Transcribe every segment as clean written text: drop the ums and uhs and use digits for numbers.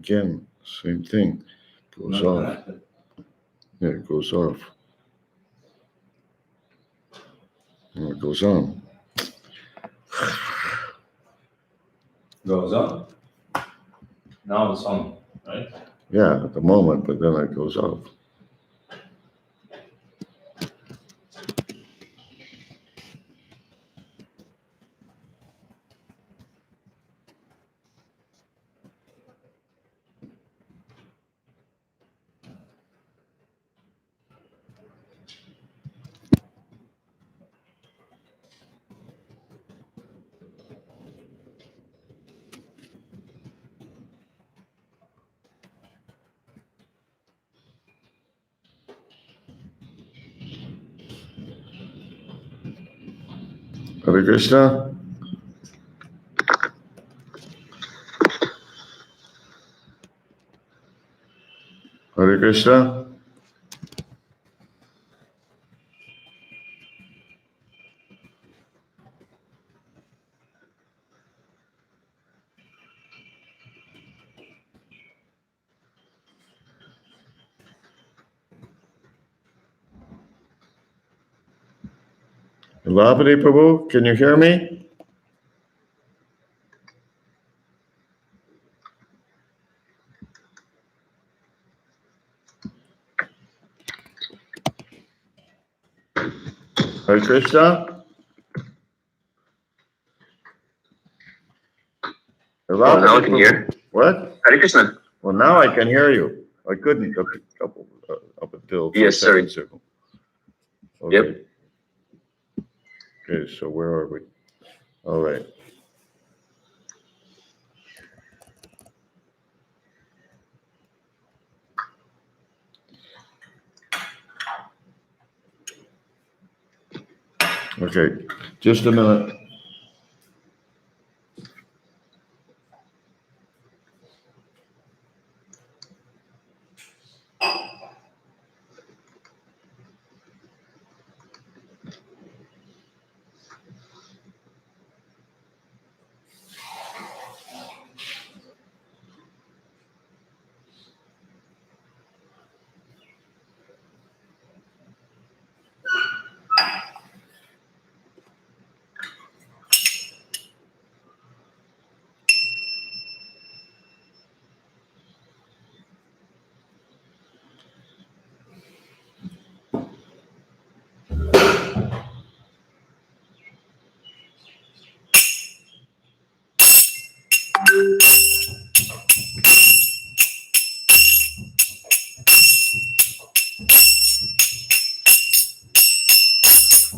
again, same thing. Goes off. Yeah, it goes off. And it goes on. Goes on. Now it's on, right? Yeah, at the moment, but then it goes off. Hare Krishna. Hare Krishna. Lavadi Prabhu, can you hear me? Hare Krishna. Oh, now I can hear. What? Hare Krishna. Well, now I can hear you. I couldn't up until Yes, sir. seconds ago. Yep. Okay. Okay, so where are we? All right. Okay, just a minute.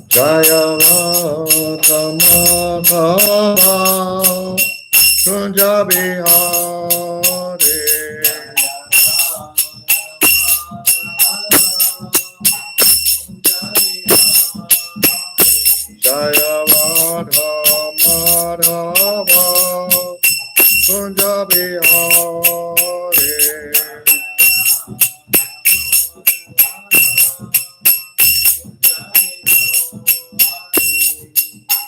Jaya Radha Madhava Kunja Bihare Jaya Radha Madhava Kunja Bihare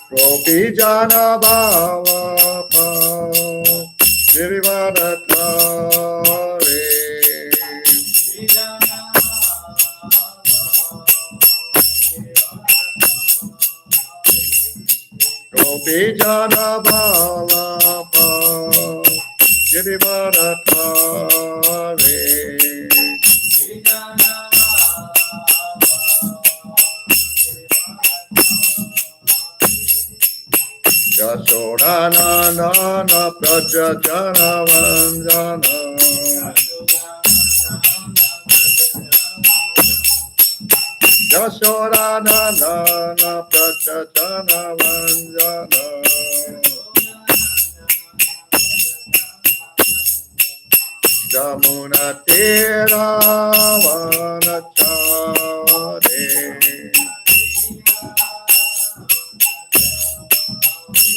Gopi Jana Bhava Girivaratare Gopi Jana Bhava Girivaratare Yasodhana Nana Praja Jana Vanjana Yasodhana Nana Praja Jana Vanjana Jamuna Tera Vanachare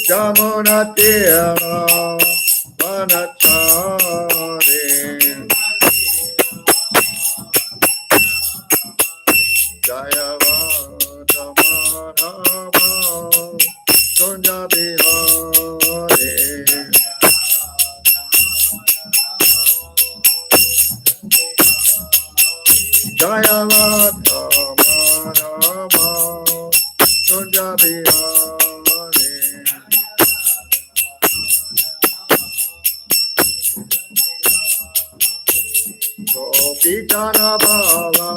Jamuna Tera Vanachare Jaya Vata Madhava Kunja Bihare Kunja Bihari. Gopi Jana Bhava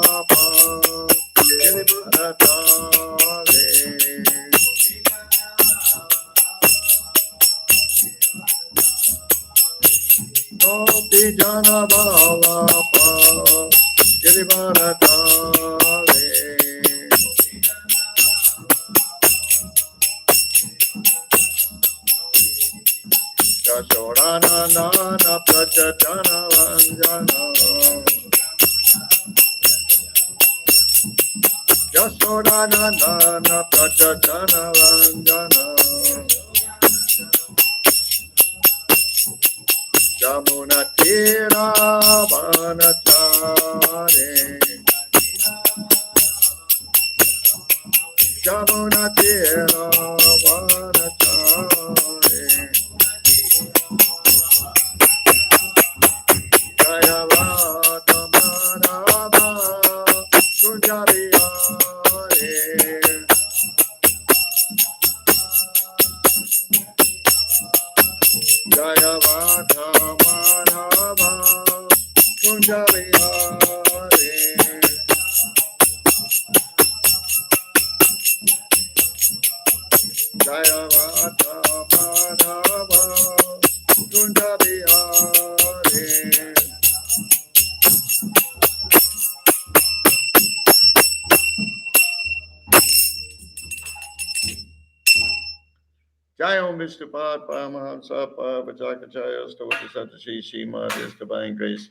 Giribaratale. Gopi Jana Bhava Giribaratale. Yashodhana Nana Prachatana Vanjana. Yashodhana Nana Prachatana Vanjana. Jamuna Tira Vanachare. Jamuna Tira Vanachare. Jaya Vata Manava Kunja Bihari. Jaya Vata Manava Kunja Bihari. Jaya Vata Manava Kunja Bihari. Jai Om Vishnu Pad Paramahamsa Vajrakacharya Stavata Satashi Srimad His Divine Grace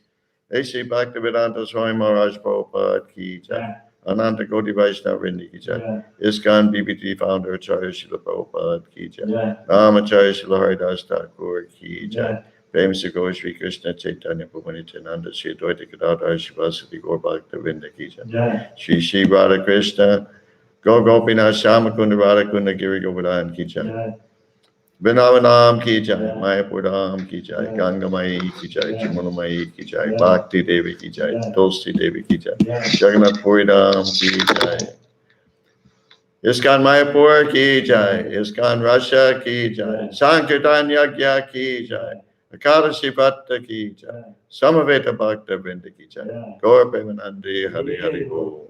A.C. Bhaktivedanta Swami Maharaj Prabhupada Ki Jai. Ananta Koti Vaishnava Vrindi Ki Jai. ISKCON BBT Founder Acharya Srila Prabhupada Ki Jai. Ramacharya Srila Haridas Thakur Ki Jai. Prem Se Gaur Shri Krishna Chaitanya Prabhu Nityananda Shri Advaita Gadadhar Shivasati Gaur Bhakta Ki Jai. Shri Shri Radha Krishna Gaur Gopinath Shyamakunda Radhakunda Giri Govardhan Ki Jai. Vrindavanam Ki Jai, Mayapur Dham Ki Jai, Ganga Mai Ki Jai, Jamuna Mai Ki Jai, Bhakti Devi Ki Jai, Tulsi Devi Ki Jai, Jagannath Puri Dham Ki Jai. ISKCON Mayapur Ki Jai, ISKCON Russia Ki Jai, Sankirtan Yagya Ki Jai, Akadashi Bhatta Ki Jai, Samaveta Bhakta Vrinda Ki Jai, Gaur Premanandi Hari Hari Bol.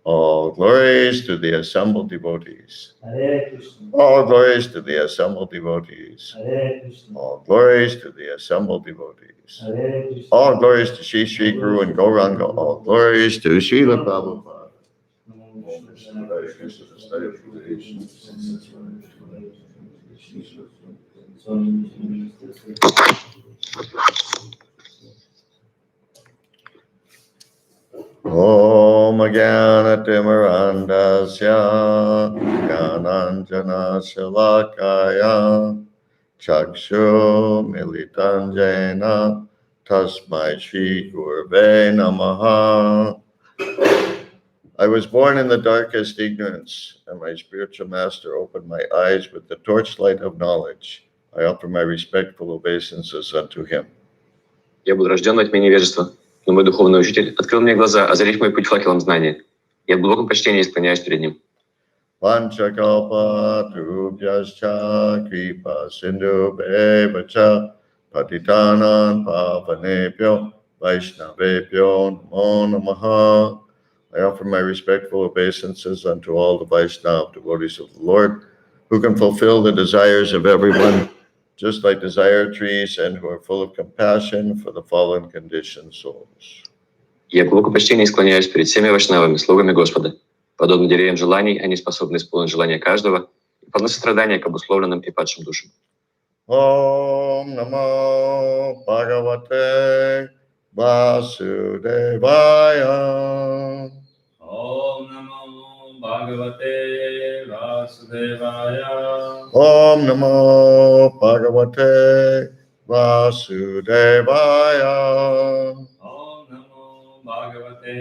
All glories to the assembled devotees. All glories to the assembled devotees. All glories to the assembled devotees. All glories to Shri Shri Guru and Gauranga. All glories to Srila Prabhupada. Om Jnanatimirandasya Jnananjana Shalakaya Chakshu Militanjena Tasmai Shri Gurve Namaha. I was born in the darkest ignorance, and my spiritual master opened my eyes with the torchlight of knowledge. I offer my respectful obeisances unto him. Я был рожден во тьме невежества, но мой духовный учитель открыл мне глаза, озарив мой путь факелом знания. Я в глубоком почтении склоняюсь перед ним. Panchakalpa Tubhyascha Kripa Sindhu Bevacha Patitanan Pavanebhyo Vaishnavebhyo Namo Namaha. I offer my respectful obeisances unto all the Vaishnava devotees of the Lord, who can fulfill the desires of everyone, just like desire trees, and who are full of compassion for the fallen conditioned souls. Я в глубоком почтении склоняюсь перед всеми вайшнавами, слугами Господа. Подобно деревьям желаний, они способны исполнить желания каждого и полны сострадания к обусловленным и падшим душам. Om Namo Bhagavate Vasudevaya. Om Namo Bhagavate Vasudevaya. Om Namo Bhagavate Vasudevaya. Om Namo Bhagavate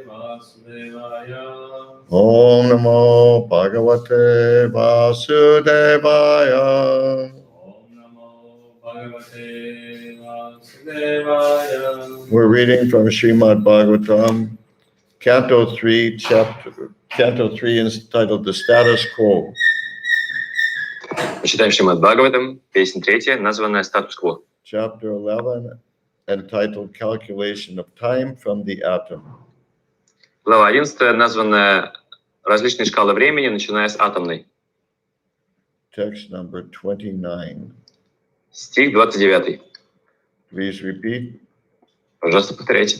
Vasudevaya. Om Namo Bhagavate Vasudevaya. Om Namo Bhagavate Vasudevaya. We're reading from Srimad Bhagavatam, Canto 3, Chapter Canto 3 entitled The Status Quo. Читаем Шримад Бхагаватам, песня 3, названная «Статус-кво». Chapter 11 entitled Calculation of Time from the Atom. Глава 11, названная «Различные шкалы времени, начиная с атомной». Text number 29. Стих 29. Please repeat. Пожалуйста, повторяйте.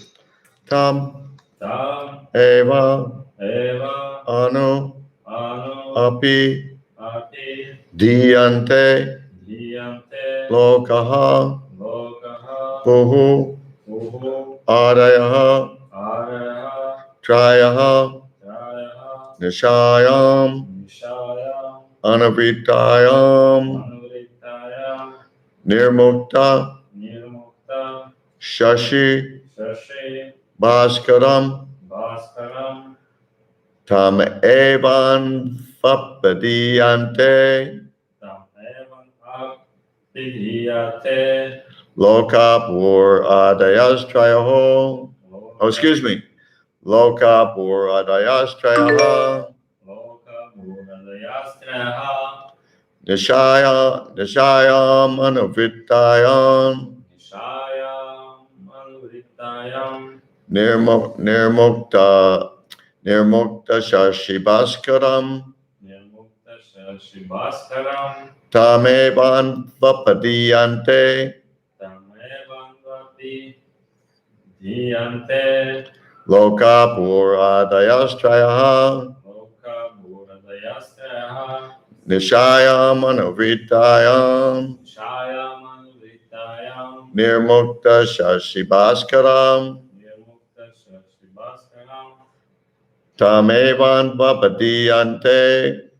Tam Там eva эва anu ану api апи diyante диянте lokaha локаха puhu уху adayaha араха trayaha траяха nishayam нишая anavritayam ануритая nirmukta нирмукта shashi шаши bhaskaram Bhaskaram tam evan vapadiyante tam evam apidiyate lokapur adayastrayaho. Oh, excuse me. Lokapur adayastrayaha Loka Buddhayastraha nishayam anavritayam Nishayam Anuvrittayam nirmukta shashi bhaskaram Nirmukta Shashi Bhaskaram tam evan vapadiyante tam evam apidiyante lokapur adayastrayaha Loka Buddhayastraha nishayam anavritayam Nishayam Anuvrittayam nirmukta shashi bhaskaram Nirmukta Shashi Bhaskaram tam evan vapadiyante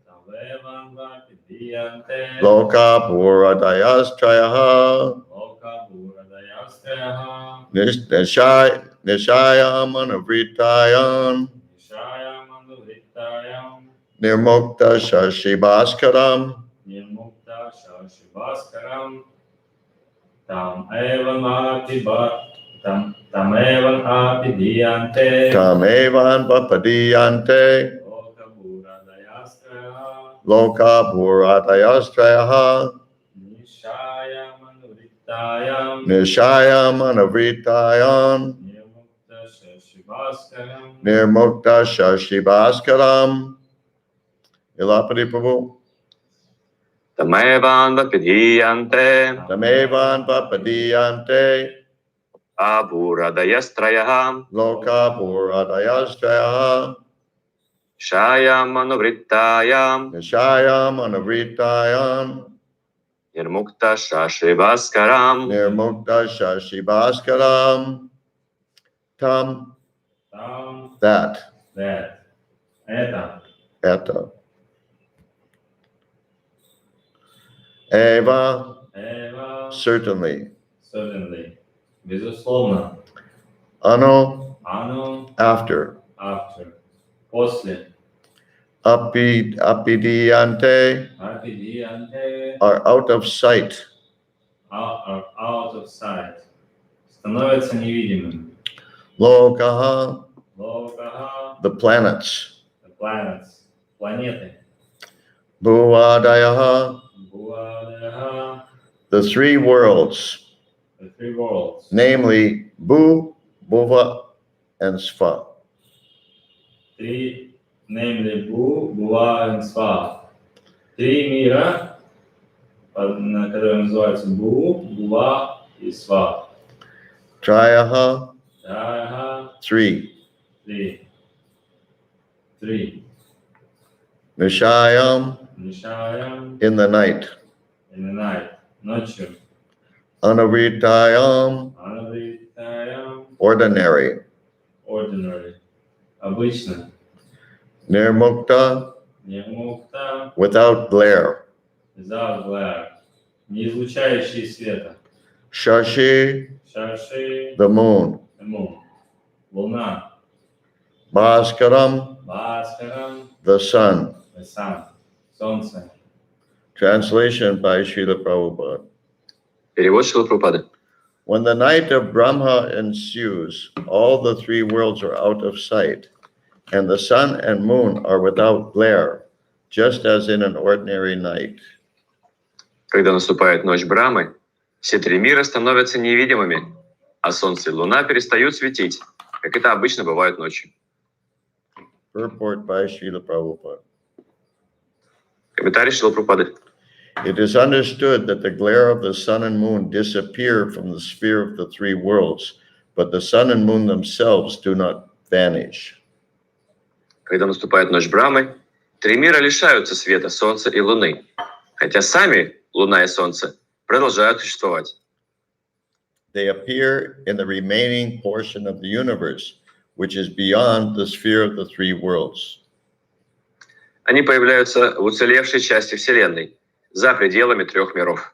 Tavevam Vapidiyante lokapur adayastrayaha Loka Buddhayastraha nishayam anavritayam Nishayam Anuvrittayam nirmukta shashi bhaskaram Nirmukta Shashi Bhaskaram Tam evam apidiyante tam evan vapadiyante Loka Buddhayastraha lokapur adayastrayaha Nishayam Anuvrittayam nishayam anavritayam Nirmukta Shashi Bhaskaram nirmukta shashi bhaskaram. Ilapati Prabhu. Тамэван вапидиянте Tamevan vapadiyante абурадаястраяха lokapur adayastrayaha шаям манувриттаям nishayam anavritayam нирмукта шаши баскарам nirmukta shashi bhaskaram. Tam Tam that Это eta eva Эва certainly certainly безусловно ano Ану after after после apidiyante Апидиянте are out of sight out of sight становится невидимым lokaha Локаха the planets the planets планеты bhuvadayaha Буадаха the three worlds, the three worlds namely bhu, bhuva, and sva. Три, namely Бу, Буа и Сва. Три мира, которые называются Бу, Буа и Сва. Trayaha, Трайха, three. три. Nishayam, Нишаям, in the night. in the night, ночью. Anavritayam, Анавритаям, ordinary. ordinary, обычно. Nirmukta, Нирмукта, without glare. without glare, не излучающий света. Shashi, Шаши, the moon. moon, луна. Bhaskaram, Бхаскарам, the sun. the sun, солнце. Translation by Srila Prabhupada. Перевод Шрилы Прабхупады. When the night of Brahma ensues, all the three worlds are out of sight. And the sun and moon are without glare, just as in an ordinary night. Когда наступает ночь Брамы, все три мира становятся невидимыми, а Солнце и Луна перестают светить, как это обычно бывает ночью. Purport by Srila Prabhupada. Комментарий Шрилы Прабхупады. It is understood that the glare of the sun and moon disappear from the sphere of the three worlds, but the sun and moon themselves do not vanish. Когда наступает ночь Брамы, три мира лишаются света Солнца и Луны, хотя сами Луна и Солнце продолжают существовать. They appear in the remaining portion of the universe, which is beyond the sphere of the three worlds. Они появляются в уцелевшей части Вселенной, за пределами трех миров.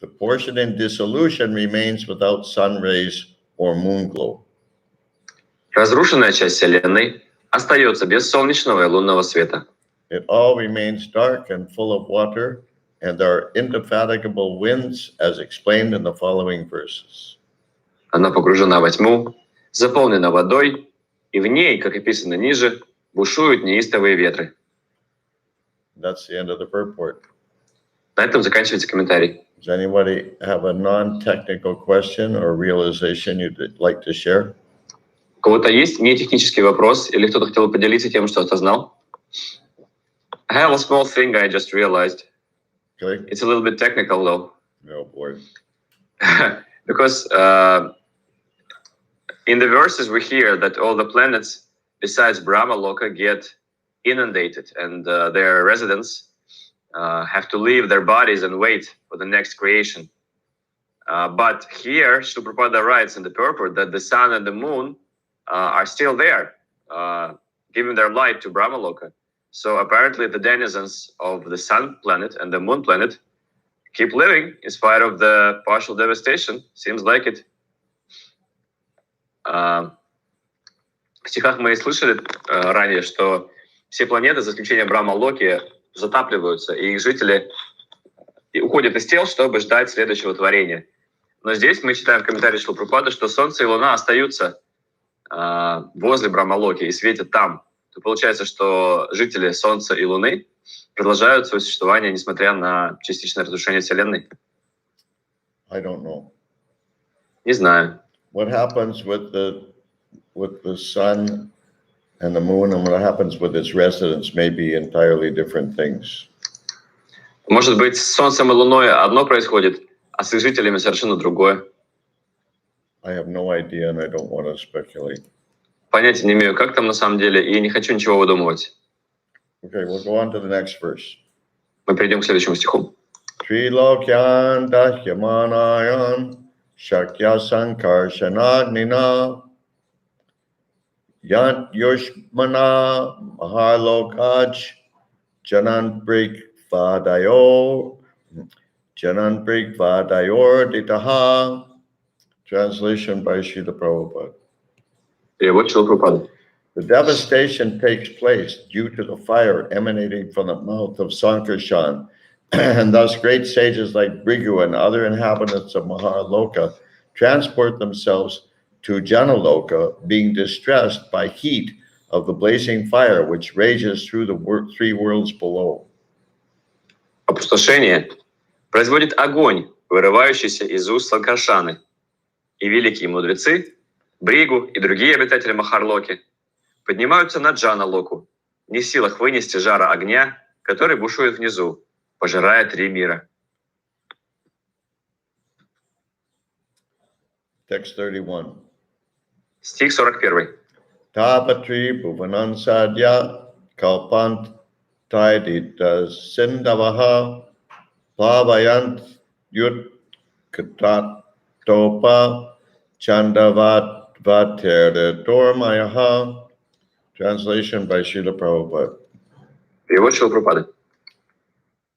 The portion in dissolution remains without sun rays or moon glow. Разрушенная часть Вселенной остается без солнечного и лунного света. It all remains dark and full of water, and there are indefatigable winds, as explained in the following verses. Она погружена во тьму, заполнена водой, и в ней, как описано ниже, бушуют неистовые ветры. That's the end of the purport. На этом заканчивается комментарий. Does anybody have a non-technical question or realization you'd like to share? У кого-то есть нетехнический вопрос, или кто-то хотел поделиться тем, что осознал? I have a small thing I just realized. Okay. It's a little bit technical though. Oh boy. Because in the verses we hear that all the planets besides Brahma Loka get inundated and their residents have to leave their bodies and wait for the next creation. But here, Srila Prabhupada writes in the purport that the sun and the moon are still there, giving their light to Brahma Loka. So apparently the denizens of the sun planet and the moon planet keep living in spite of the partial devastation. Seems like it. В стихах мы слышали ранее, что все планеты, за исключением Брахма-Локи, затапливаются, и их жители уходят из тел, чтобы ждать следующего творения. Но здесь мы читаем в комментарии Шрилы Прабхупады, что Солнце и Луна остаются возле Брахма-Локи и светят там. То получается, что жители Солнца и Луны продолжают свое существование, несмотря на частичное разрушение Вселенной. I don't know. Не знаю. What happens with the sun and the moon, and what happens with its residents may be entirely different things. Может быть, с Солнцем и Луной одно происходит, а с их жителями совершенно другое. I have no idea, and I don't want to speculate. Понятия не имею, как там на самом деле, и не хочу ничего выдумывать. Okay, we'll go on to the next verse. Мы перейдем к следующему стиху. Trilokyan dahyamanayan shakya sankarsanagnina yant yushmana mahalokaj jananbrik vadayor ditaha. Translation by Srila Prabhupada. Перевод Шрилы Прабхупады. The devastation takes place due to the fire emanating from the mouth of Sankarshan, and thus great sages like Brigu and other inhabitants of Mahaloka transport themselves to Janaloka, being distressed by heat of the blazing fire which rages through the three worlds below. Опустошение производит огонь, вырывающийся из уст Санкаршаны, и великие мудрецы, Бригу и другие обитатели Махарлоки поднимаются на Джана-Локу, не в силах вынести жара огня, который бушует внизу, пожирая три мира. Text 31. Стих 41. Tapatri bhuvanan sadya kalpant taidita sindavaha plavayant yut katat topa chandavat vater dormayaha. Translation by Srila Prabhupada. Перевод Шрилы Прабхупады.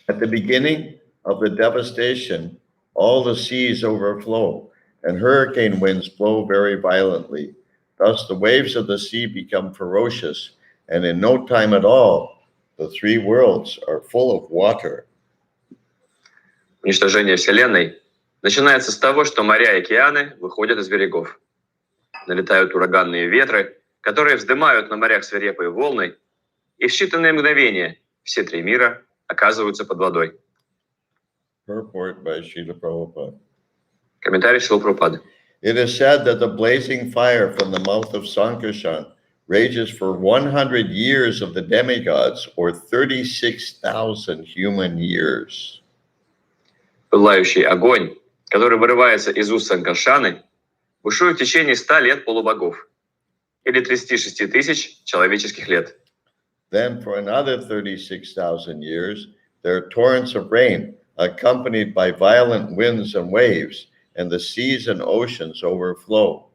At the beginning of the devastation, all the seas overflow, and hurricane winds blow very violently. Thus the waves of the sea become ferocious, and in no time at all, the three worlds are full of water. Уничтожение Вселенной начинается с того, что моря и океаны выходят из берегов. Налетают ураганные ветры, которые вздымают на морях свирепые волны, и в считанные мгновения все три мира оказываются под водой. Purport by Srila Prabhupada. Комментарий Шрилы Прабхупады. It is said that the blazing fire from the mouth of Sankarshan rages for 100 years of the demigods, or 36,000 human years. Пылающий огонь, который вырывается из уст Санкаршаны, бушует в течение 100 лет полубогов, или 36 тысяч человеческих лет. Then for another 36,000 years, there are torrents of rain, accompanied by violent winds and waves, and the seas and oceans overflow.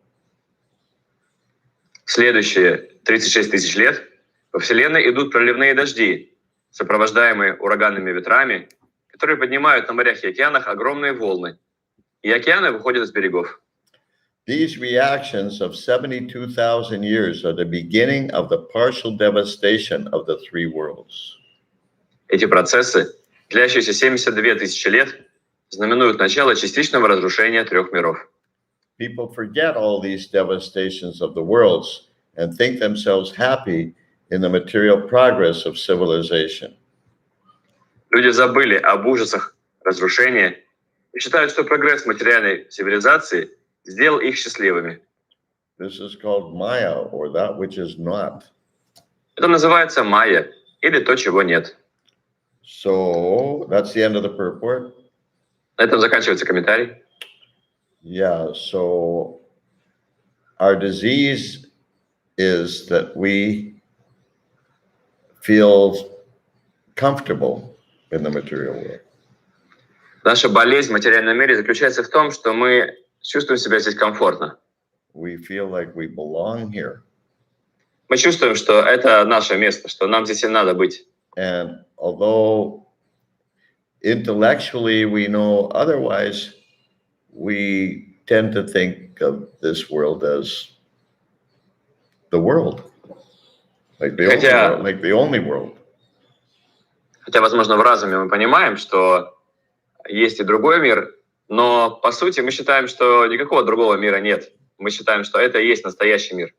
Следующие 36 тысяч лет во Вселенной идут проливные дожди, сопровождаемые ураганными ветрами, которые поднимают на морях и океанах огромные волны, и океаны выходят из берегов. These reactions of 72,000 years are the beginning of the partial devastation of the three worlds. Эти процессы, длящиеся 72 тысячи лет, знаменуют начало частичного разрушения трех миров. People forget all these devastations of the worlds and think themselves happy in the material progress of civilization. Люди забыли об ужасах разрушения и считают, что прогресс материальной цивилизации сделал их счастливыми. This is called Maya, or that which is not. Это называется майя, или то, чего нет. So that's the end of the purport. На этом заканчивается комментарий. Yeah, so our disease is that we feel comfortable in the material world. Наша болезнь в материальном мире заключается в том, что мы чувствуем себя здесь комфортно. We feel like we belong here. Мы чувствуем, что это наше место, что нам здесь и надо быть. And although intellectually we know otherwise, we tend to think of this world as the world, like the only world. Хотя, возможно, в разуме мы понимаем, что есть и другой мир, но по сути мы считаем, что никакого другого мира нет. Мы считаем, что это и есть настоящий мир.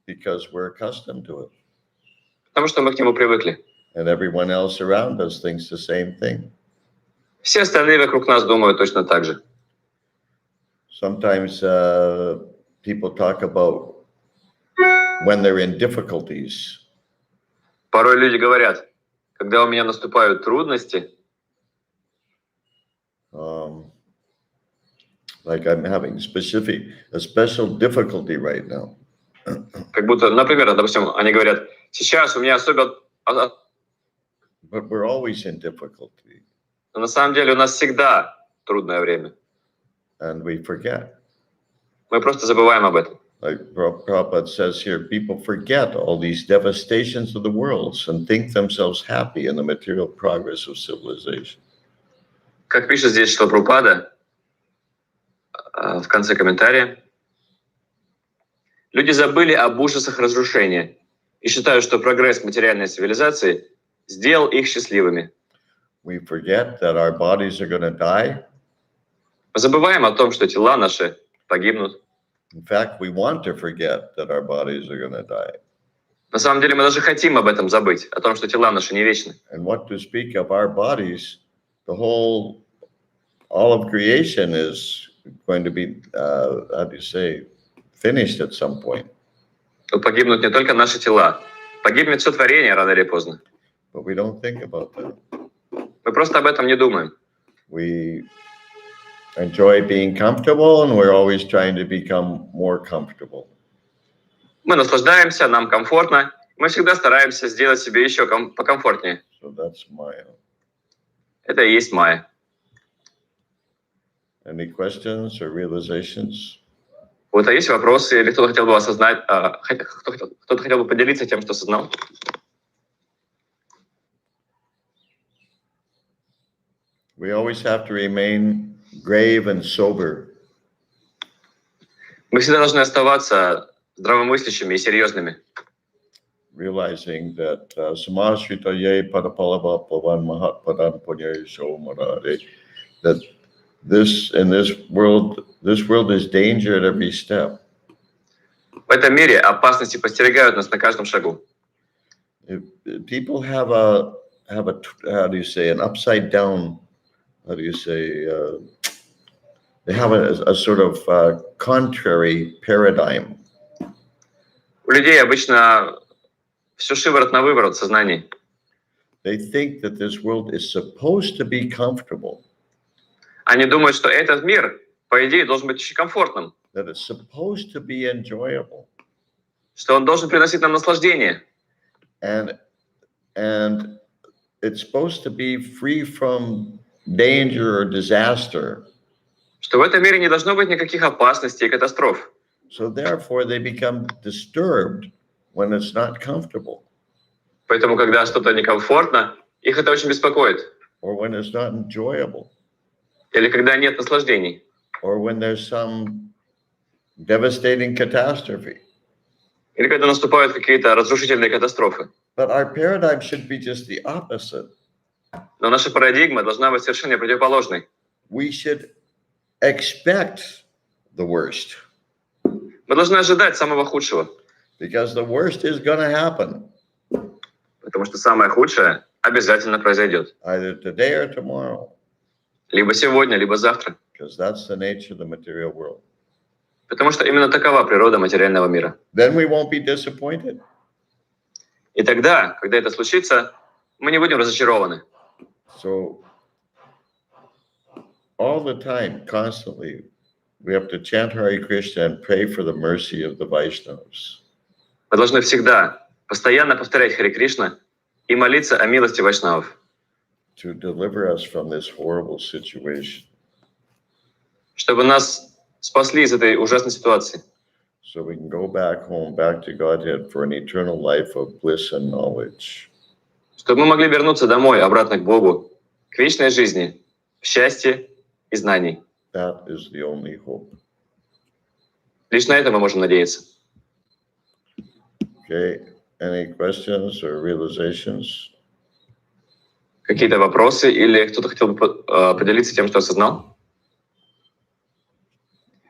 Because we're accustomed to it. Потому что мы к нему привыкли. And everyone else around us thinks the same thing. Все остальные вокруг нас думают точно так же. Sometimes people talk about when they're in difficulties. Порой люди говорят, когда у меня наступают трудности, like I'm having a special difficulty right now. как будто, например, допустим, они говорят, сейчас у меня особенно... But we're always in difficulty. Но на самом деле у нас всегда трудное время. And we forget. Мы просто забываем об этом. Like Prabhupada says here, people forget all these devastations of the worlds and think themselves happy in the material progress of civilization. Как пишет здесь Шрила Прабхупада в конце комментария, люди забыли об ужасах разрушения и считают, что прогресс материальной цивилизации сделал их счастливыми. We forget that our bodies are going to die. Мы забываем о том, что тела наши погибнут. In fact, we want to forget that our bodies are going to die. На самом деле мы даже хотим об этом забыть, о том, что тела наши не вечны. And what to speak of our bodies, all of creation is going to be, how do you say, finished at some point. Тут погибнут не только наши тела, погибнет все творение рано или поздно. But we don't think about that. Мы просто об этом не думаем. We enjoy being comfortable, and we're always trying to become more comfortable. Мы наслаждаемся, нам комфортно, мы всегда стараемся сделать себе еще покомфортнее. So that's Maya. Это и есть майя. Any questions or realizations? Вот, а есть вопросы, или кто-то хотел бы осознать, кто-то хотел бы поделиться тем, что осознал? We always have to remain grave and sober. Мы всегда должны оставаться здравомыслящими и серьезными. Realizing that samashritaye padapalava pavan mahatpadan punyaye somarare, that this world is danger at every step. В этом мире опасности подстерегают нас на каждом шагу. If people have a how do you say, an upside down, how do you say, they have a sort of contrary paradigm. У людей обычно все шиворот на выворот в сознании. They think that this world is supposed to be comfortable, Они думают, что этот мир, по идее, должен быть очень комфортным, that it's supposed to be enjoyable, что он должен приносить нам наслаждение, and it's supposed to be free from danger or disaster. что в этом мире не должно быть никаких опасностей и катастроф. So therefore, they become disturbed when it's not comfortable, Поэтому, когда что-то некомфортно, их это очень беспокоит. or when it's not enjoyable, Или когда нет наслаждений. or when there's some devastating catastrophe. Или когда наступают какие-то разрушительные катастрофы. But our paradigm should be just the opposite. Но наша парадигма должна быть совершенно противоположной. We should expect the worst, Мы должны ожидать самого худшего. because the worst is going to happen Потому что самое худшее обязательно произойдет. either today or tomorrow, Либо сегодня, либо завтра. because that's the nature of the material world. Потому что именно такова природа материального мира. Then we won't be disappointed. И тогда, когда это случится, мы не будем разочарованы. So all the time, constantly, we have to chant Hare Krishna and pray for the mercy of the Vaishnavas. Мы должны всегда, постоянно повторять Харе Кришна и молиться о милости вайшнавов, To deliver us from this horrible situation, чтобы нас спасли из этой ужасной ситуации, so we can go back home, back to Godhead for an eternal life of bliss and knowledge. чтобы мы могли вернуться домой, обратно к Богу, к вечной жизни, в счастье и знаний. That is the only hope. Лишь на это мы можем надеяться. Okay, any questions or realizations? Какие-то вопросы или кто-то хотел бы поделиться тем, что осознал?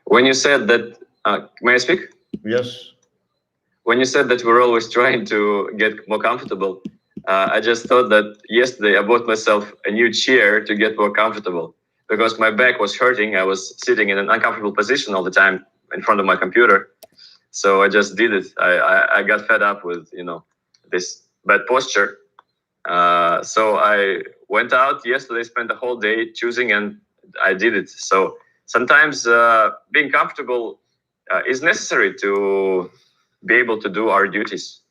When you said that, may I speak? Yes. When you said that we're always trying to get more comfortable, I just thought that yesterday I bought myself a new chair to get more comfortable because my back was hurting. I was sitting in an uncomfortable position all the time in front of my computer. So I just did it. I got fed up with, this bad posture. So I went out yesterday, spent the whole day choosing, and I did it. So sometimes being comfortable is necessary to be able to do our duties.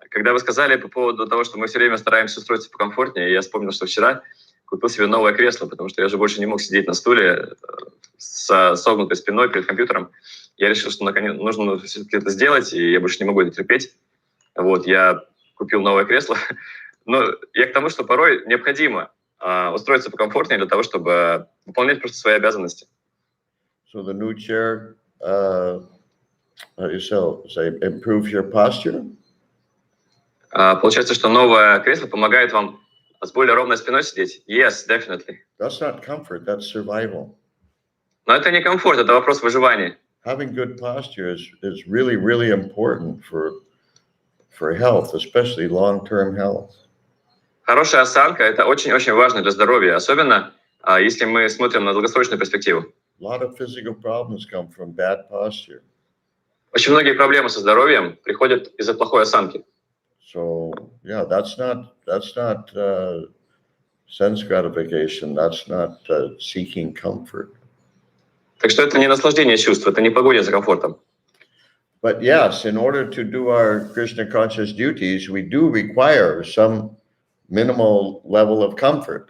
Когда вы сказали по поводу того, что мы все время стараемся устроиться покомфортнее, я вспомнил, что вчера купил себе новое кресло, потому что я же больше не мог сидеть на стуле с согнутой спиной перед компьютером. Я решил, что наконец нужно все-таки это сделать, и я больше не могу это терпеть. Вот, я купил новое кресло. Но я к тому, что порой необходимо устроиться покомфортнее для того, чтобы выполнять просто свои обязанности. So the new chair, how do you say, improves your posture? Получается, что новое кресло помогает вам с более ровной спиной сидеть? Yes, definitely. That's not comfort, that's survival. Но это не комфорт, это вопрос выживания. Having good posture is really, really important for health, especially long-term health. Хорошая осанка – это очень-очень важно для здоровья, особенно если мы смотрим на долгосрочную перспективу. A lot of physical problems come from bad posture. Очень многие проблемы со здоровьем приходят из-за плохой осанки. So yeah, that's not sense gratification. That's not seeking comfort. Так что это не наслаждение чувств, это не погоня за комфортом. But yes, in order to do our Krishna conscious duties, we do require some minimal level of comfort.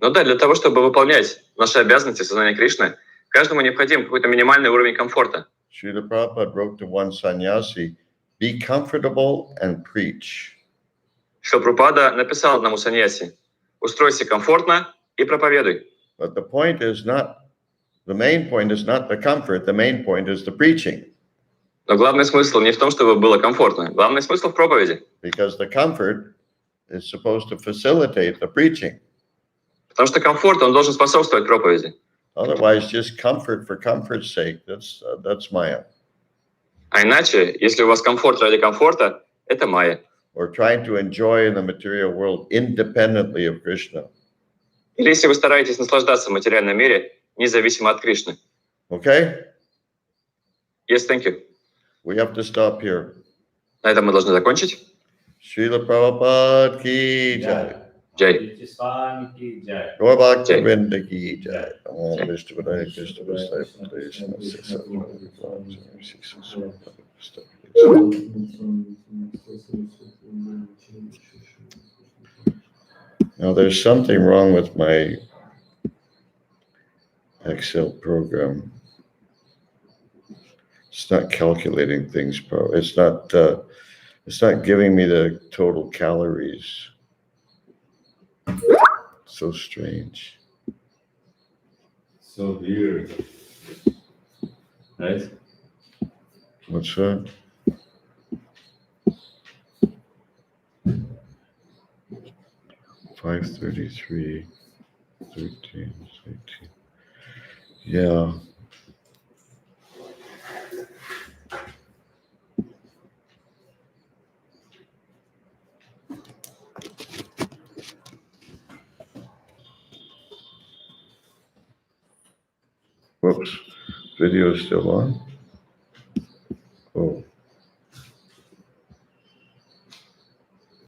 Но да, для того, чтобы выполнять наши обязанности сознания Кришны, каждому необходим какой-то минимальный уровень комфорта. Srila Prabhupada wrote to one sannyasi, be comfortable and preach. Шрила Прабхупада написал одному саньяси: устройся комфортно и проповедуй. But the main point is not the comfort, the main point is the preaching. Но главный смысл не в том, чтобы было комфортно. Главный смысл в проповеди. Because the comfort is supposed to facilitate the preaching. Потому что комфорт, он должен способствовать проповеди. Otherwise, just comfort for comfort's sake, that's Maya. А иначе, если у вас комфорт ради комфорта, это майя. Or trying to enjoy in the material world independently of Krishna. Или если вы стараетесь наслаждаться в материальном мире, независимо от Кришны. Okay? Yes, thank you. We have to stop here. На этом мы должны закончить. Srila Prabhupada ki jai. Джай. Gaur Bhakta Vrinda ki jai. Om Vishnu Padaya Krishna Vasaya Krishna Sisa Now there's something wrong with my Excel program. It's not calculating things. It's not giving me the total calories. So strange. So weird. Right? What's that? $533, 13, 18. Yeah. Whoops. Video is still on.